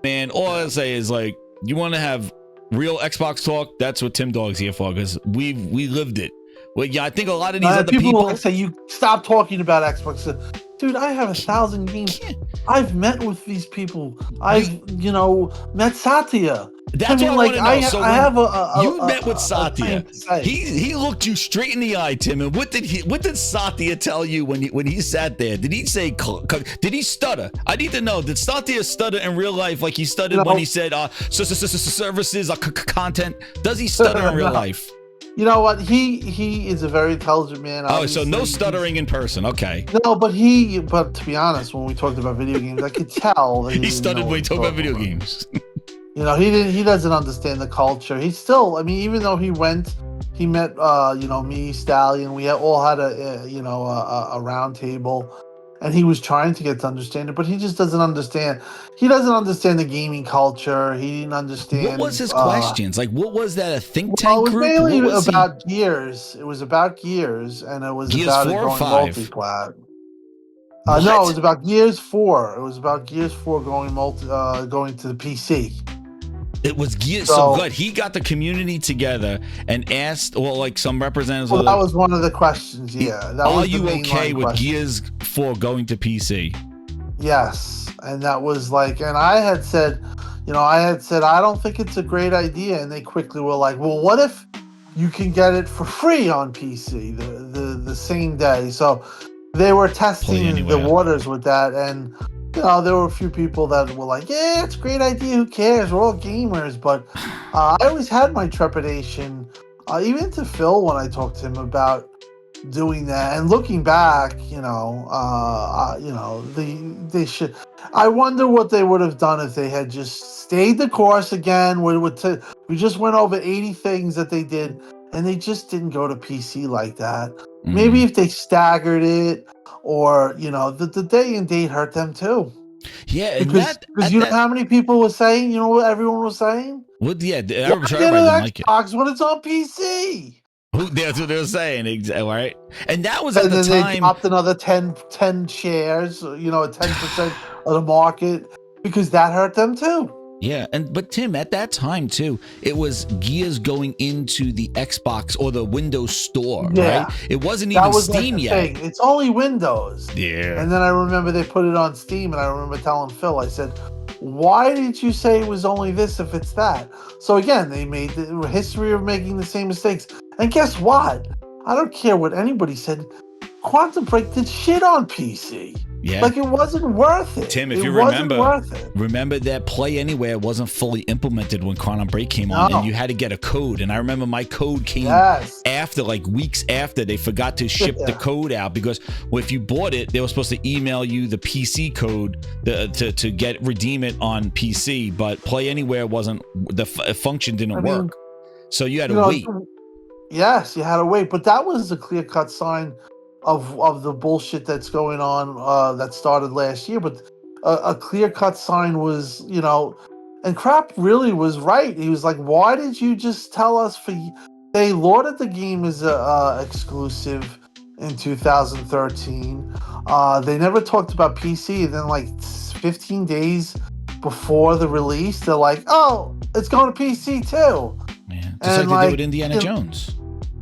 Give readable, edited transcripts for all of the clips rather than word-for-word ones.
man, all I say is like, you want to have real Xbox talk? That's what Timdog's here for, because we lived it. Well, yeah, I think a lot of these other people like say, you stop talking about Xbox. Dude, I have 1,000 games. I've met with these people. I've met Satya. That's what I want to know. So I have you met with Satya. He looked you straight in the eye, Tim. And what did Satya tell you when he sat there? Did he say? Did he stutter? I need to know. Did Satya stutter in real life like he stuttered when he said services, content? Does he stutter in real life? You know what? He is a very intelligent man. Obviously. Oh, so no stuttering in person. Okay. No, but to be honest, when we talked about video games, I could tell that he stuttered when he talked about video games. He doesn't understand the culture. He's still, I mean, even though he met, me, Stallion, we all had a round table, and he was trying to get to understand it, but he just doesn't understand. He doesn't understand the gaming culture. He didn't understand. What was his questions? Like, what was that, a think tank group? It was mainly about Gears. It was about Gears, and it was Gears about 4 it going or 5? multi-plat. No, it was about Gears 4. It was about Gears 4 going to the PC. It was Gears. So good. He got the community together and asked, some representatives. Well, that was one of the questions. Yeah. Are you okay with Gears 4 going to PC? Yes, and that was and I had said, I don't think it's a great idea, and they quickly were like, well, what if you can get it for free on PC the same day? So they were testing the waters with that, and. There were a few people that were like, yeah, it's a great idea. Who cares? We're all gamers. But I always had my trepidation, even to Phil when I talked to him about doing that. And looking back, they should. I wonder what they would have done if they had just stayed the course again. We just went over 80 things that they did, and they just didn't go to PC like that. Mm-hmm. Maybe if they staggered it. Or the day and date hurt them too. Yeah, because know how many people were saying. You know what everyone was saying? Well, yeah, everybody didn't like Xbox when it's on PC. That's what they were saying, exactly, right? And that was at the time. They dropped another 10 shares. 10% of the market because that hurt them too. Yeah, but Tim, at that time too, it was Gears going into the Xbox or the Windows Store, right? It wasn't even Steam yet. It's only Windows. Yeah. And then I remember they put it on Steam, and I remember telling Phil, I said, why didn't you say it was only this if it's that? So again, they made the history of making the same mistakes. And guess what? I don't care what anybody said. Quantum Break did shit on PC. Yeah. It wasn't worth it. Tim, if you remember that Play Anywhere wasn't fully implemented when Quantum Break came on, and you had to get a code. And I remember my code came after, weeks after they forgot to ship the code out, because if you bought it, they were supposed to email you the PC code to redeem it on PC. But Play Anywhere wasn't, the function didn't work. So you had to wait. Yes, you had to wait. But that was a clear-cut sign of the bullshit that's going on that started last year. But a clear-cut sign was, and Crap really was right. He was like, why did you just tell us they lauded the game as exclusive in 2013. They never talked about PC. Then 15 days before the release, they're like, oh, it's going to PC too. Yeah, just like they did with Indiana Jones.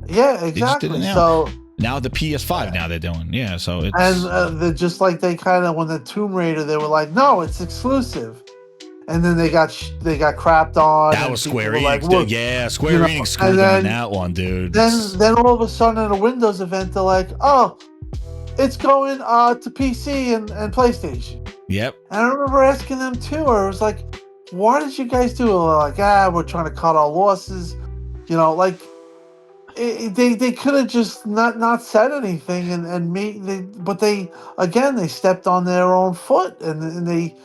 Yeah, exactly. So now the PS5, now they're doing, so it's... And they're just like they kind of, when the Tomb Raider, they were like, no, it's exclusive. And then they got crapped on. That was Square Enix. Square Enix screwed on that one, dude. Then all of a sudden at a Windows event, they're like, oh, it's going to PC and PlayStation. Yep. And I remember asking them too, or it was like, why did you guys do it? Like, we're trying to cut our losses. They could have just not said anything and they stepped on their own foot, and they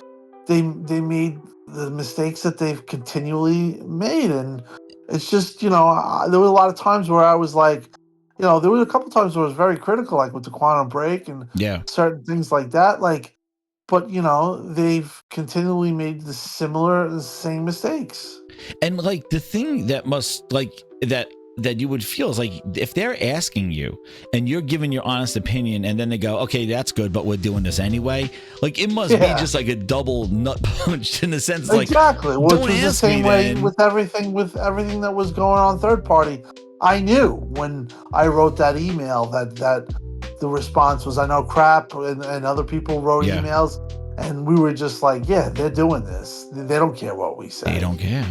made the mistakes that they've continually made. And it's just, there were a lot of times where I was like, there were a couple times where I was very critical, like with the Quantum Break and certain things like that, but they've continually made the same mistakes. And the thing that that you would feel is like, if they're asking you and you're giving your honest opinion and then they go, okay, that's good, but we're doing this anyway. Like, it must be just like a double nut punch in the sense like, exactly, which don't was the ask same me way then. with everything that was going on third party. I knew when I wrote that email that the response was, I know crap, and other people wrote emails, and we were just like, yeah, they're doing this. They don't care what we say. They don't care.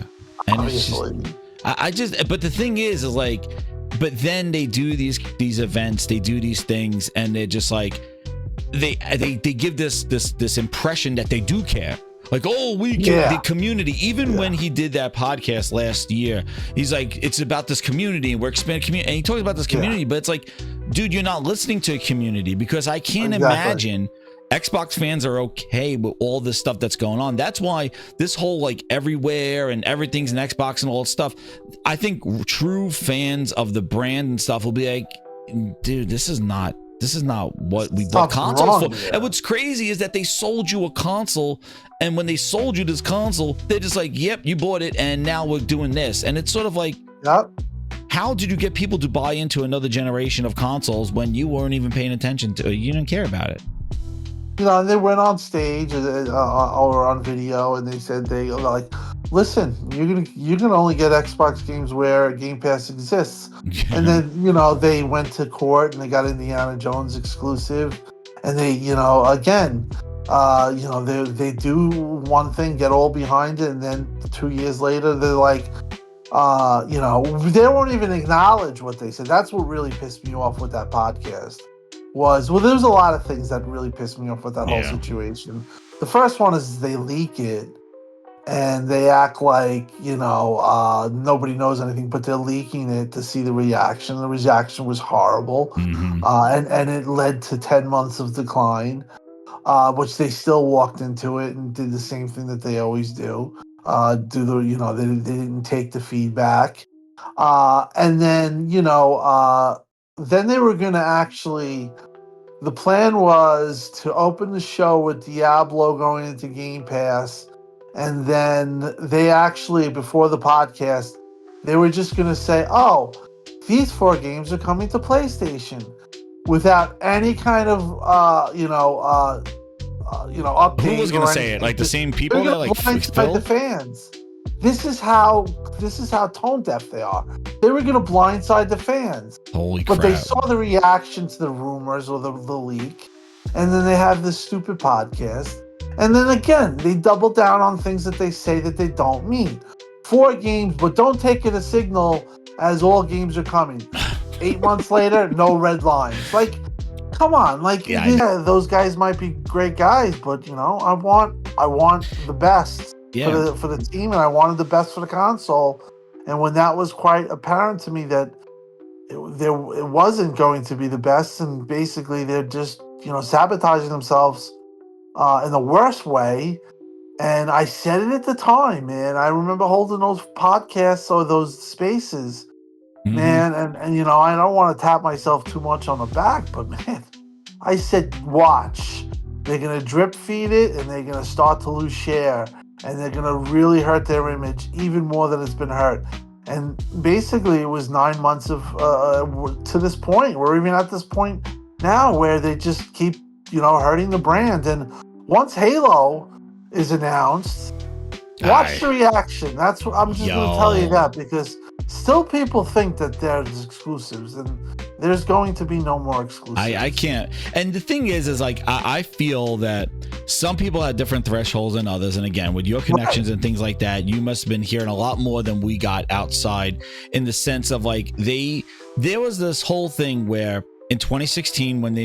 And obviously. It's just, I just, but the thing is like, but then they do these events, they do these things, and they're just like, they give this impression that they do care. Like, oh, we get the community. Even when he did that podcast last year, he's like, it's about this community and we're expanding community. And he talks about this community, but it's like, dude, you're not listening to a community, because I can't imagine Xbox fans are okay with all this stuff that's going on. That's why this whole like everywhere and everything's an Xbox and all that stuff. I think true fans of the brand and stuff will be like, dude, this is not what we bought consoles for. And what's crazy is that they sold you a console, and when they sold you this console, they're just like, yep, you bought it, and now we're doing this. And it's sort of like, how did you get people to buy into another generation of consoles when you weren't even paying attention to it? You didn't care about it. You know, they went on stage or on video, and they said, they like, listen, you're gonna only get Xbox games where Game Pass exists. And then, you know, they went to court and they got Indiana Jones exclusive, and they, you know, again, you know, they do one thing, get all behind it, and then 2 years later they're like, you know, they won't even acknowledge what they said. That's what really pissed me off with that podcast. There's a lot of things that really pissed me off with that whole situation. The first one is they leak it and they act like, you know, nobody knows anything, but they're leaking it to see the reaction. The reaction was horrible. And it led to 10 months of decline, which they still walked into it and did the same thing that they always do. You know, they didn't take the feedback. And then, you know, then they were going to actually, the plan was to open the show with Diablo going into Game Pass. And then they actually, before the podcast, they were just going to say, oh, these 4 games are coming to PlayStation, without any kind of, you know, update. Who was going to say it? Like the same people that like blindside the fans. This is how tone deaf they are. They were going to blindside the fans. Holy crap. But they saw the reaction to the rumors or the leak, and then they have this stupid podcast. And then again, they double down on things that they say that they don't mean. 4 games, but don't take it a signal as all games are coming. 8 months later, no red lines. Like, come on. Like, those guys might be great guys, but, you know, I want the best. For the team, and I wanted the best for the console. And when that was quite apparent to me that it wasn't going to be the best, and basically they're just, you know, sabotaging themselves in the worst way. And I said it at the time, man. I remember holding those podcasts or those spaces, man. And you know, I don't want to tap myself too much on the back, but man, I said, watch. They're going to drip feed it, and they're going to start to lose share. And they're going to really hurt their image even more than it's been hurt. And basically, it was 9 months of to this point. We're even at this point now where they just keep, you know, hurting the brand. And once Halo is announced, watch the reaction. That's what I'm just going to tell you that, because still people think that there's exclusives, and there's going to be no more exclusives. I can't. And the thing is like, I feel that some people have different thresholds than others. And again, with your connections and things like that, you must have been hearing a lot more than we got outside, in the sense of like, there was this whole thing where in 2016, when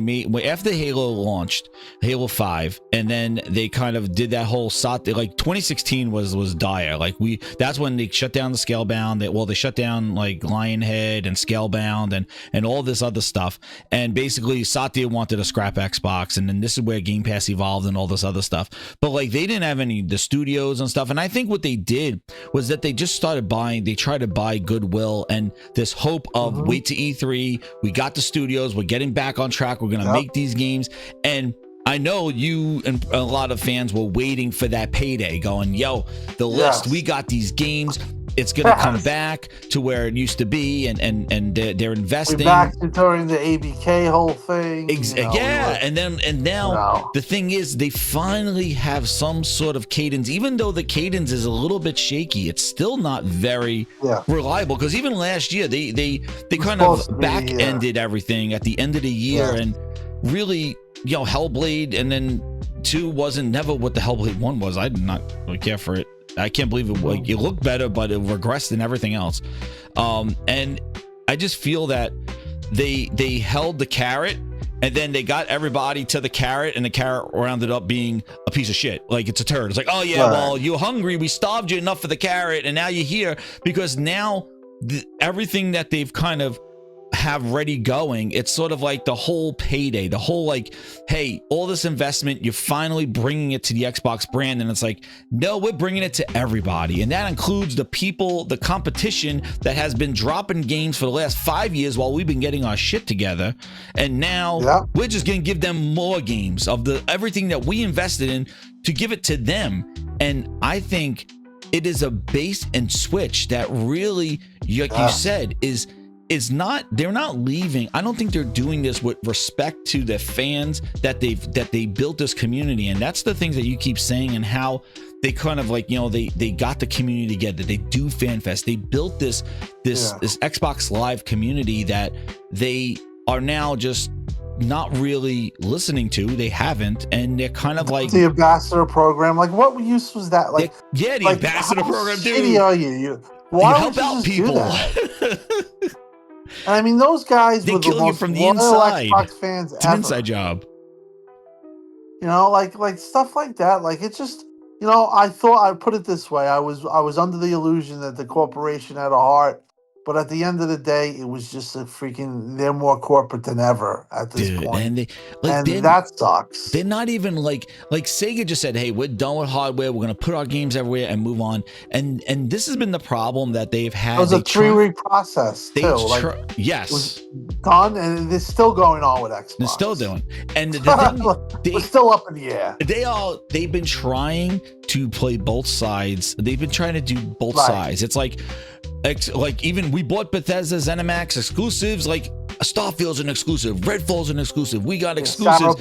after Halo launched, Halo 5, and then they kind of did that whole like 2016 was dire. Like that's when they shut down the Scalebound. They shut down like Lionhead and Scalebound and all this other stuff. And basically Satya wanted to scrap Xbox, and then this is where Game Pass evolved and all this other stuff. But like, they didn't have the studios and stuff. And I think what they did was that they just started they tried to buy goodwill and this hope of wait to E3. We got the studios. We're getting back on track. We're going to make these games. And I know you and a lot of fans were waiting for that payday, going, yo, the list, we got these games. it's going to come back to where it used to be, and they're investing. We're back to during the ABK whole thing. And now the thing is, they finally have some sort of cadence. Even though the cadence is a little bit shaky, it's still not very reliable. Because even last year, they kind of back-ended everything at the end of the year, and really, Hellblade, and then 2 wasn't never what the Hellblade 1 was. I did not really care for it. I can't believe it. Like, it looked better, but it regressed in everything else. And I just feel that they held the carrot, and then they got everybody to the carrot, and the carrot rounded up being a piece of shit. Like, it's a turd. It's like, oh yeah, well, you're hungry. We starved you enough for the carrot, and now you're here. Because now everything that they've kind of have ready going, it's sort of like the whole payday, the whole like, hey, all this investment, you're finally bringing it to the Xbox brand, and it's like, no, we're bringing it to everybody, and that includes the people, the competition that has been dropping games for the last 5 years while we've been getting our shit together, and now we're just gonna give them more games of the everything that we invested in to give it to them. And I think it is a bait and switch that really, like you said, is not, they're not leaving. I don't think they're doing this with respect to the fans that they built this community. And that's the things that you keep saying, and how they kind of like, they got the community together. They do FanFest. They built this Xbox Live community that they are now just not really listening to. They haven't, and they're kind of like the ambassador program. Like, what use was that? Like, the ambassador program, dude. Are you? Why help out people? I mean, those guys they were kill the you most from the loyal inside. Xbox fans it's ever. An inside job. Like stuff like that. Like, it's just, I thought, I'd put it this way. I was under the illusion that the corporation had a heart, but at the end of the day, it was just a freaking, they're more corporate than ever at this point. And that sucks. They're not even like Sega just said, hey, we're done with hardware. We're going to put our games everywhere and move on. And this has been the problem that they've had. It was a 3-week process, too. Yes. It was done, and it's still going on with Xbox. They're still doing. And we're still up in the air. They've been trying to play both sides. They've been trying to do both sides. It's like even we bought Bethesda's ZeniMax exclusives. Like, Starfield's an exclusive, Redfall's an exclusive. We got exclusives.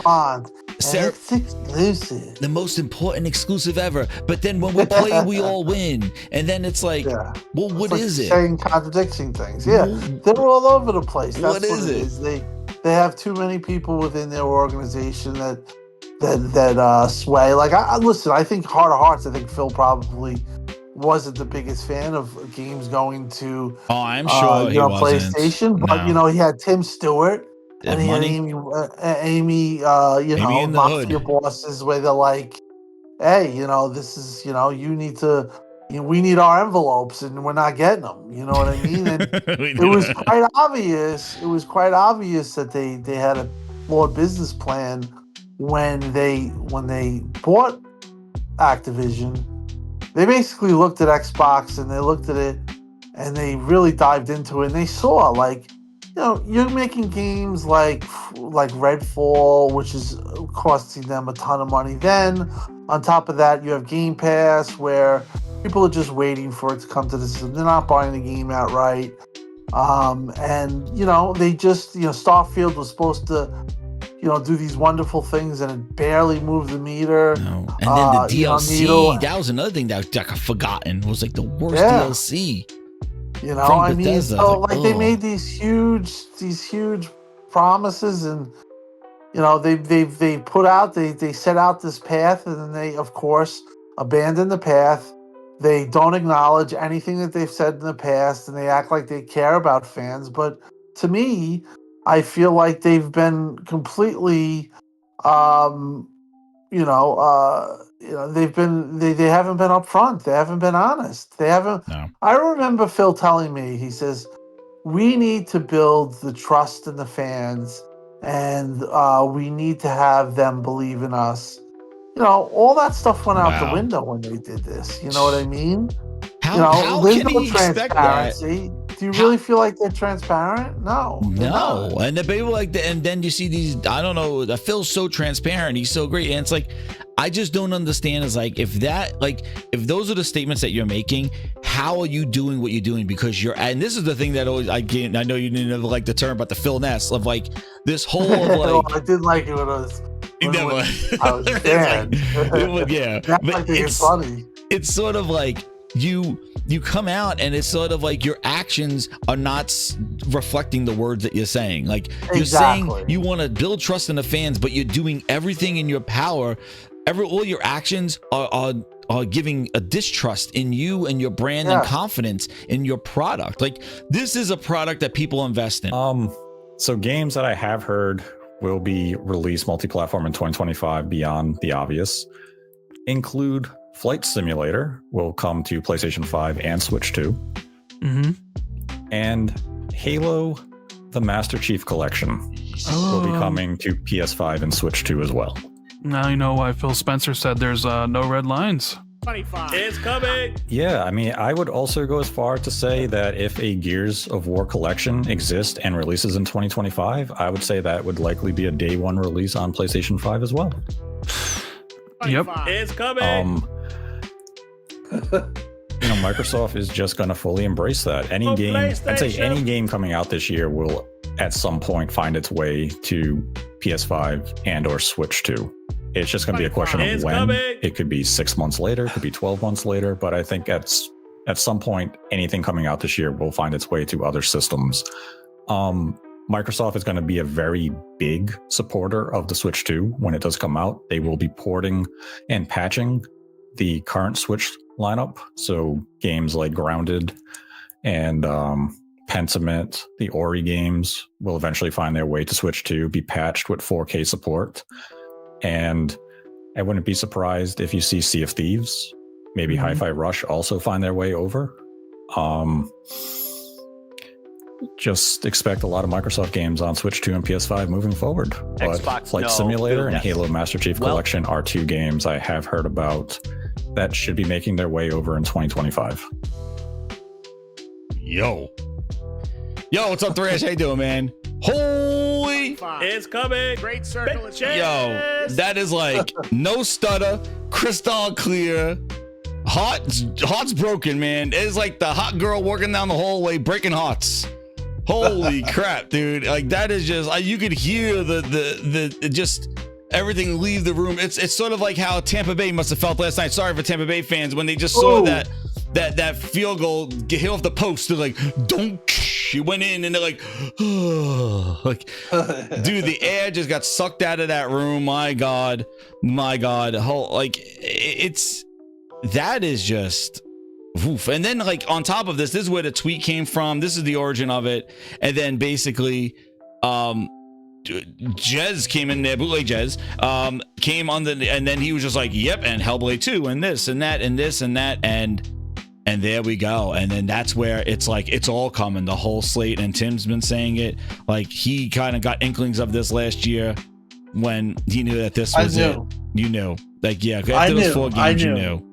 It's exclusive. The most important exclusive ever. But then when we play, we all win. And then it's like, well, what is it? Saying contradicting things. Yeah, they're all over the place. That's what it is. They have too many people within their organization that sway. Like, listen, I think heart of hearts, I think Phil probably wasn't the biggest fan of games going to I'm sure he PlayStation, but he had Tim Stewart and he had Amy mafia bosses where they're like, hey, this is, you need to, we need our envelopes and we're not getting them, you know what I mean? And it was quite obvious that they had a flawed business plan when they bought Activision. They basically looked at Xbox and they looked at it and they really dived into it, and they saw, like, you're making games like Redfall, which is costing them a ton of money. Then on top of that, you have Game Pass, where people are just waiting for it to come to the system. They're not buying the game outright. And they just, Starfield was supposed to do these wonderful things, and it barely moved the meter. No. And then the DLC, that was another thing that got forgotten. It was like the worst DLC. I mean, so they made these huge promises, and they put out, they set out this path, and then they, of course, abandon the path. They don't acknowledge anything that they've said in the past, and they act like they care about fans. But to me, I feel like they've been completely, they haven't been upfront. They haven't been honest. They haven't. No. I remember Phil telling me, he says, we need to build the trust in the fans, and we need to have them believe in us. All that stuff went out the window when they did this. You know what I mean? How can he expect that? Do you really feel like they're transparent? No. And the people and then you see these, I don't know, Phil's so transparent. He's so great. And it's like, I just don't understand is like, if those are the statements that you're making, how are you doing what you're doing? Because and this is the thing that always, I know you didn't ever like the term, but the Phil Ness of like this whole of like, I did like it when I was, I was banned. Yeah. Now I think it's funny. It's sort of like, you come out and it's sort of like your actions are not reflecting the words that you're saying. Like you're saying you want to build trust in the fans, but you're doing everything in your power. All your actions are giving a distrust in you and your brand and confidence in your product. Like this is a product that people invest in. So games that I have heard will be released multi-platform in 2025 beyond the obvious include Flight Simulator will come to PlayStation 5 and Switch 2. And Halo, the Master Chief Collection will be coming to PS5 and Switch 2 as well. Now you know why Phil Spencer said there's no red lines. 25 is coming. Yeah, I mean, I would also go as far to say that if a Gears of War collection exists and releases in 2025, I would say that would likely be a day one release on PlayStation 5 as well. Yep. It's coming. Microsoft is just going to fully embrace that. Any game, I'd say any game coming out this year will at some point find its way to PS5 and or Switch 2. It's just going to be a question of when. It could be 6 months later, it could be 12 months later, but I think at some point, anything coming out this year will find its way to other systems. Microsoft is going to be a very big supporter of the Switch 2 when it does come out. They will be porting and patching the current Switch lineup. So games like Grounded and Pentiment, the Ori games will eventually find their way to Switch 2, be patched with 4K support. And I wouldn't be surprised if you see Sea of Thieves, maybe Hi-Fi Rush also find their way over. Just expect a lot of Microsoft games on Switch 2 and PS5 moving forward. But Xbox, Flight Simulator and Halo Master Chief Collection are two games I have heard about that should be making their way over in 2025. Yo, what's up, Thrash? How you doing, man? Holy, it's coming. Great circle. Yo, that is like no stutter, crystal clear. Heart's broken, man. It's like the hot girl working down the hallway breaking hearts. Holy crap, dude. Like that is just, you could hear the just everything leave the room. It's sort of like how Tampa Bay must have felt last night. Sorry for Tampa Bay fans when they just saw that field goal get hit off the post. They're like, don't. She went in and they're like, oh, like, dude, the air just got sucked out of that room. My God. Like that is just oof. And then like on top of this is where the tweet came from. This is the origin of it. And then basically, Jez came in there, bootleg Jez, came on and then he was just like, yep, and Hellblade 2 and this and that and this and that and there we go. And then that's where it's like it's all coming, the whole slate. And Tim's been saying it, like he kind of got inklings of this last year when he knew that this was it. You knew, like, yeah, after those 4 games, you knew.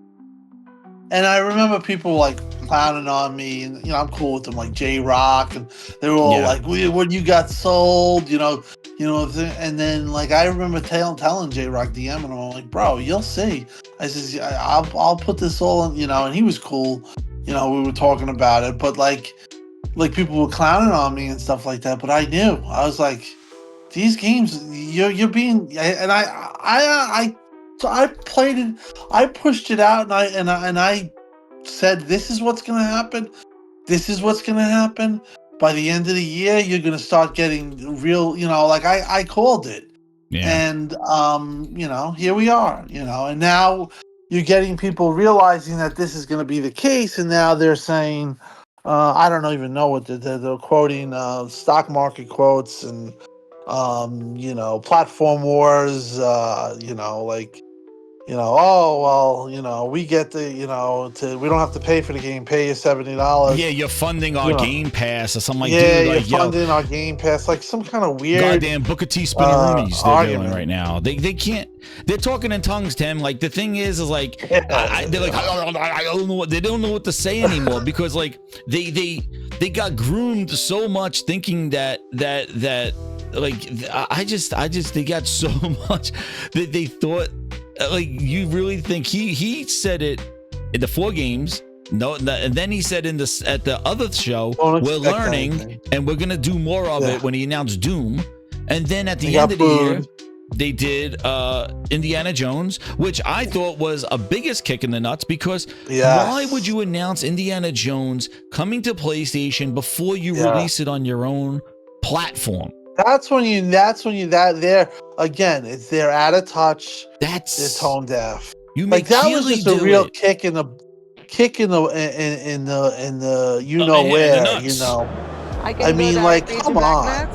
And I remember people like clowning on me, and I'm cool with them, like J-Rock, and they were all like, "When you got sold, and then like I remember telling J-Rock DM, and I'm like, "Bro, you'll see." I says, "I'll put this all in," and he was cool. We were talking about it, but like people were clowning on me and stuff like that. But I knew, I was like, these games, you're being, and So I played it. I pushed it out, and I said, "This is what's going to happen. This is what's going to happen. By the end of the year, you're going to start getting real. Like I called it, and here we are. And now you're getting people realizing that this is going to be the case, and now they're saying, I don't even know what they're quoting stock market quotes and platform wars. We get the, we don't have to pay for the game, pay you $70. Yeah, you're funding our Game Pass or something like that. Yeah, dude, you're funding our Game Pass, like some kind of weird goddamn Booker T spinneroonies they're doing right now. They can't. They're talking in tongues, Tim. Like the thing is like they're like I don't know what, they don't know what to say anymore because like they got groomed so much thinking that like I just they got so much that they thought. like, you really think he said it in the 4 games? No, and then he said at the other show, we're learning and we're gonna do more of it when he announced Doom. And then at the end of the year, they did Indiana Jones, which I thought was a biggest kick in the nuts, because why would you announce Indiana Jones coming to PlayStation before you release it on your own platform? That's when you they're again, they're out of touch. They're tone deaf. You make that was just a real kick in the you know where, you know. I mean, like, come on.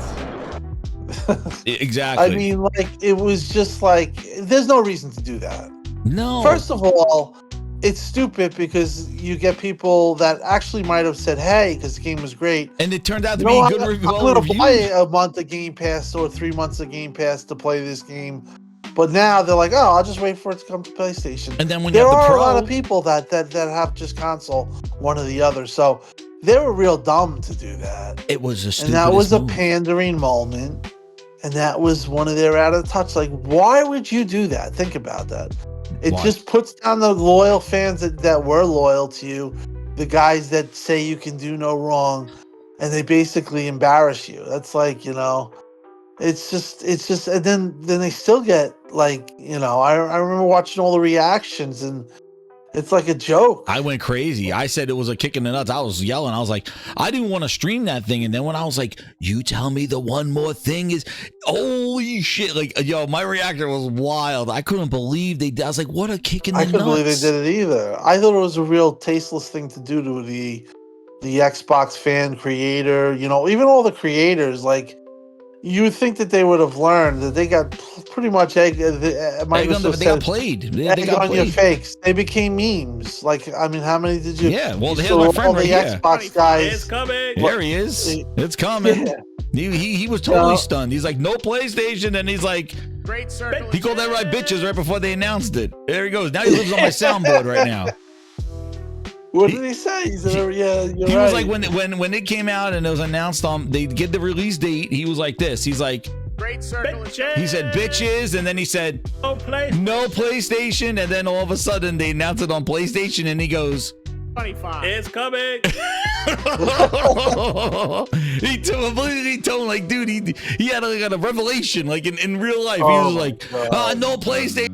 Exactly. I mean, like, it was just like, there's no reason to do that. No. First of all, it's stupid because you get people that actually might have said, hey, because the game was great. And it turned out to be good review. I'm going to buy a month of Game Pass or 3 months of Game Pass to play this game. But now they're like, oh, I'll just wait for it to come to PlayStation. And then when there you have are the Pro, a lot of people that have just console, one or the other. So they were real dumb to do that. It was a stupid. And that was a pandering moment. And that was one of their out of touch. Like, why would you do that? Think about that. It just puts down the loyal fans that were loyal to you, the guys that say you can do no wrong, and they basically embarrass you. That's like, you know, it's just, and then they still get, like, you know, I remember watching all the reactions, and it's like a joke. I went crazy. I said it was a kick in the nuts. I was yelling. I was like, I didn't want to stream that thing. And then when I was like, you tell me the one more thing is, holy shit. Like, yo, my reaction was wild. I couldn't believe they did. I was like, what a kick in the nuts. I couldn't believe they did it either. I thought it was a real tasteless thing to do to the Xbox fan creator. You know, even all the creators, like, you would think that they would have learned that they got pretty much they got played. They got on your fakes. They became memes. Like, I mean, how many did you? Yeah, well, here's my friend right here. Xbox guys. It's coming. There he is. It's coming. Yeah. He was totally stunned. He's like, no PlayStation, and he's like, great circle. He called everybody bitches right before they announced it. There he goes. Now he lives on my soundboard right now. What did he say? He said, he was like, when it came out and it was announced they get the release date, he was like this. He's like, great circle. He said bitches, and then he said no PlayStation, and then all of a sudden they announced it on PlayStation, and he goes, 25. It's coming. He told like, dude, he had like a revelation, like in real life. He was like, no PlayStation.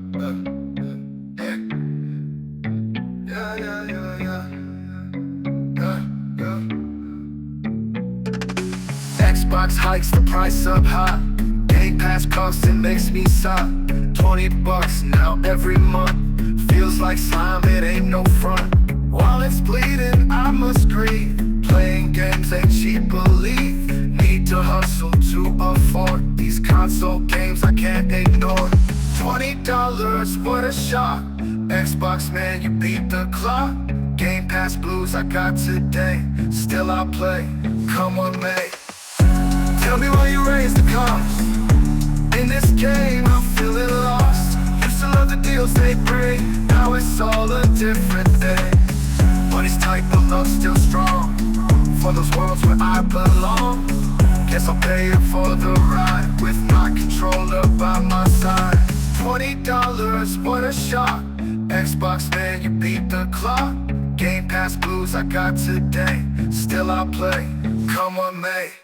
Xbox hikes the price up high. Game Pass costs, it makes me sigh. $20 now every month. Feels like slime, it ain't no front. While it's bleeding, I must grieve. Playing games ain't cheap, believe. Need to hustle to afford these console games I can't ignore. $20, what a shock. Xbox, man, you beat the clock. Game Pass blues I got today. Still I play, come on, mate. Tell me why you raised the cost. In this game, I'm feeling lost. Used to love the deals they bring. Now it's all a different thing. Money's tight, but love's still strong. For those worlds where I belong. Guess I'll pay it for the ride. With my controller by my side. $20, what a shock. Xbox, man, you beat the clock. Game Pass blues I got today. Still I play, come on, mate.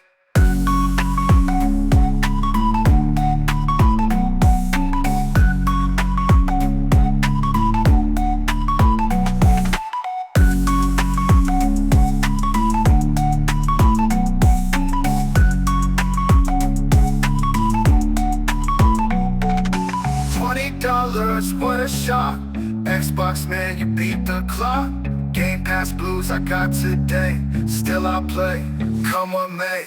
What a shock. Xbox, man, you beat the clock. Game Pass blues I got today. Still I play, come on, mate.